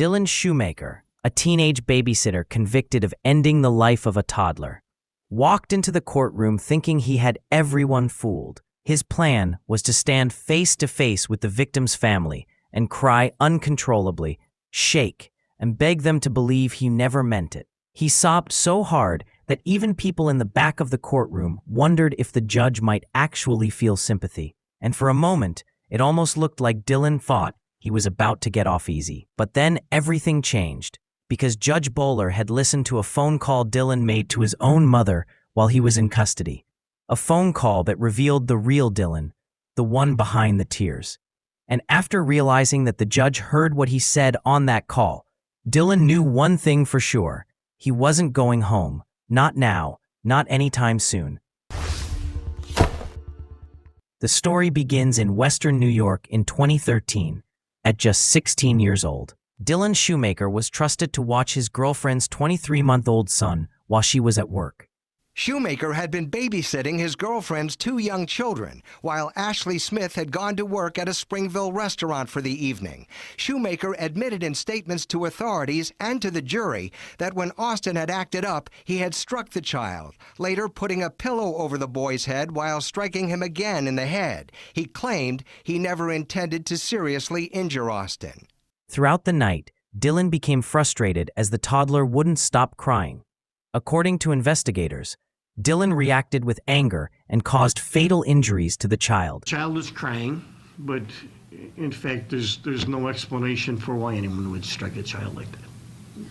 Dylan Schumaker, a teenage babysitter convicted of ending the life of a toddler, walked into the courtroom thinking he had everyone fooled. His plan was to stand face to face with the victim's family and cry uncontrollably, shake, and beg them to believe he never meant it. He sobbed so hard that even people in the back of the courtroom wondered if the judge might actually feel sympathy. And for a moment, it almost looked like Dylan thought he was about to get off easy. But then everything changed, because Judge Bowler had listened to a phone call Dylan made to his own mother while he was in custody. A phone call that revealed the real Dylan, the one behind the tears. And after realizing that the judge heard what he said on that call, Dylan knew one thing for sure. He wasn't going home. Not now, not anytime soon. The story begins in Western New York in 2013, at just 16 years old. Dylan Schumaker was trusted to watch his girlfriend's 23-month-old son while she was at work. Schumaker had been babysitting his girlfriend's 2 young children, while Ashley Smith had gone to work at a Springville restaurant for the evening. Schumaker admitted in statements to authorities and to the jury that when Austin had acted up, he had struck the child, later putting a pillow over the boy's head while striking him again in the head. He claimed he never intended to seriously injure Austin. Throughout the night, Dylan became frustrated as the toddler wouldn't stop crying. According to investigators, Dylan reacted with anger and caused fatal injuries to the child. The child was crying, but in fact, there's no explanation for why anyone would strike a child like that.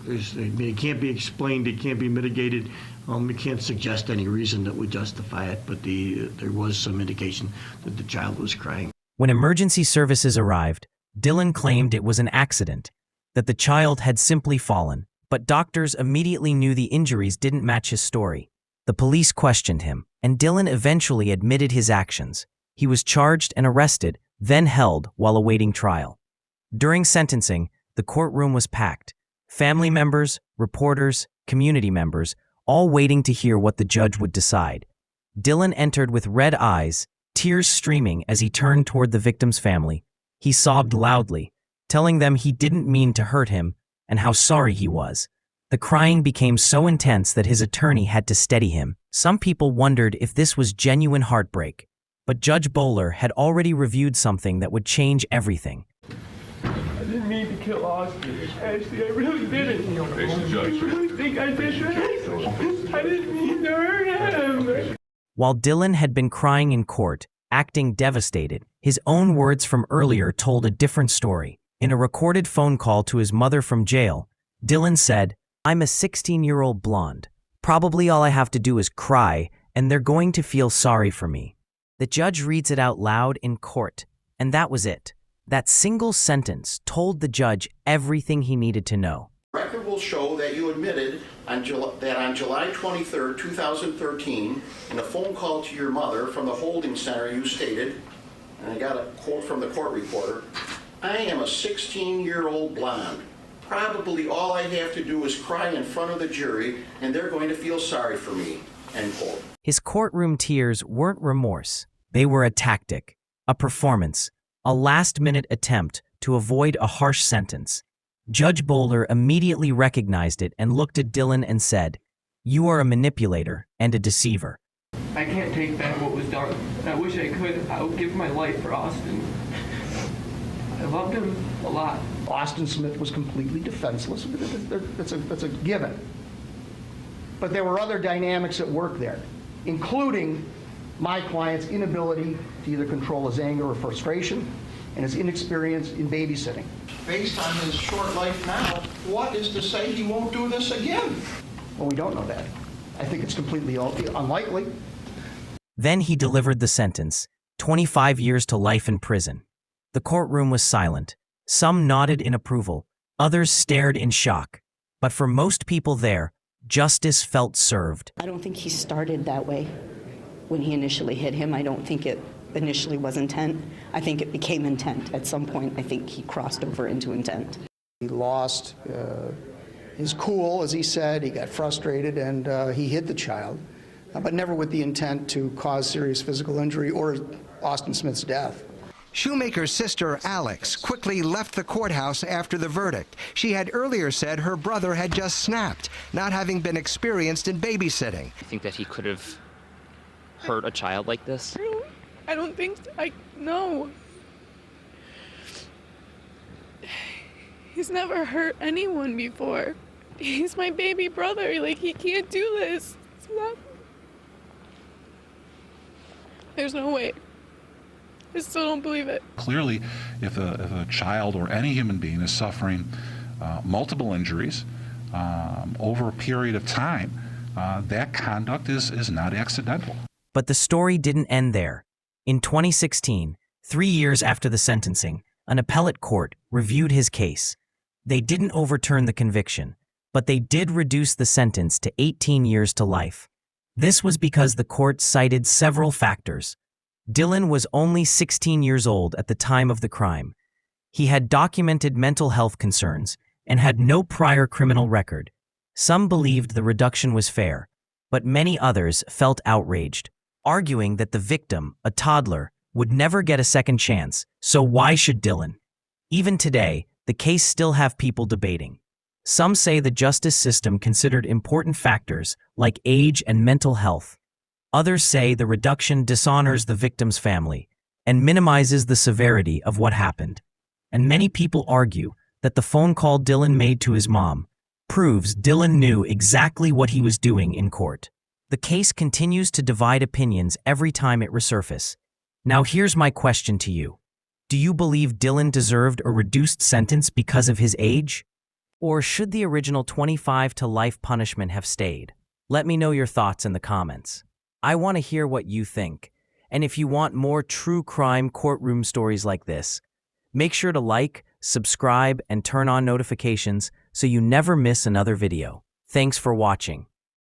It can't be explained, it can't be mitigated. It can't suggest any reason that would justify it, but there was some indication that the child was crying. When emergency services arrived, Dylan claimed it was an accident, that the child had simply fallen. But doctors immediately knew the injuries didn't match his story. The police questioned him, and Dylan eventually admitted his actions. He was charged and arrested, then held while awaiting trial. During sentencing, the courtroom was packed. Family members, reporters, community members, all waiting to hear what the judge would decide. Dylan entered with red eyes, tears streaming as he turned toward the victim's family. He sobbed loudly, telling them he didn't mean to hurt him and how sorry he was. The crying became so intense that his attorney had to steady him. Some people wondered if this was genuine heartbreak, but Judge Bowler had already reviewed something that would change everything. I didn't mean to kill Austin. Ashley, I really didn't. I really think I did that. I didn't mean to hurt him. While Dylan had been crying in court, acting devastated, his own words from earlier told a different story. In a recorded phone call to his mother from jail, Dylan said, "I'm a 16-year-old blonde. Probably all I have to do is cry, and they're going to feel sorry for me." The judge reads it out loud in court, and that was it. That single sentence told the judge everything he needed to know. Record will show that you admitted that on July 23, 2013, in a phone call to your mother from the holding center, you stated, and I got a quote from the court reporter, "I am a 16-year-old blonde. Probably all I have to do is cry in front of the jury, and they're going to feel sorry for me," end quote. His courtroom tears weren't remorse. They were a tactic, a performance, a last-minute attempt to avoid a harsh sentence. Judge Bowler immediately recognized it and looked at Dylan and said, "You are a manipulator and a deceiver." I can't take back what was done. I wish I could. I would give my life for Austin. I loved him a lot. Austin Smith was completely defenseless. That's a given. But there were other dynamics at work there, including my client's inability to either control his anger or frustration and his inexperience in babysitting. Based on his short life now, what is to say he won't do this again? Well, we don't know that. I think it's completely unlikely. Then he delivered the sentence, 25 years to life in prison. The courtroom was silent. Some nodded in approval, others stared in shock. But for most people there, justice felt served. I don't think he started that way when he initially hit him. I don't think it initially was intent. I think it became intent. At some point, I think he crossed over into intent. He lost his cool, as he said. He got frustrated, and he hit the child, but never with the intent to cause serious physical injury or Austin Smith's death. Schumaker's sister, Alex, quickly left the courthouse after the verdict. She had earlier said her brother had just snapped, not having been experienced in babysitting. I think that he could have hurt a child like this. I don't think no. He's never hurt anyone before. He's my baby brother. Like, he can't do this. There's no way. I still don't believe it. Clearly, if a child or any human being is suffering multiple injuries over a period of time, that conduct is not accidental. But the story didn't end there. In 2016, 3 years after the sentencing, an appellate court reviewed his case. They didn't overturn the conviction, but they did reduce the sentence to 18 years to life. This was because the court cited several factors. Dylan was only 16 years old at the time of the crime. He had documented mental health concerns and had no prior criminal record. Some believed the reduction was fair, but many others felt outraged, arguing that the victim, a toddler, would never get a second chance, so why should Dylan? Even today, the case still have people debating. Some say the justice system considered important factors like age and mental health. Others say the reduction dishonors the victim's family and minimizes the severity of what happened. And many people argue that the phone call Dylan made to his mom proves Dylan knew exactly what he was doing in court. The case continues to divide opinions every time it resurfaces. Now here's my question to you. Do you believe Dylan deserved a reduced sentence because of his age? Or should the original 25 to life punishment have stayed? Let me know your thoughts in the comments. I want to hear what you think. And if you want more true crime courtroom stories like this, make sure to like, subscribe, and turn on notifications so you never miss another video. Thanks for watching.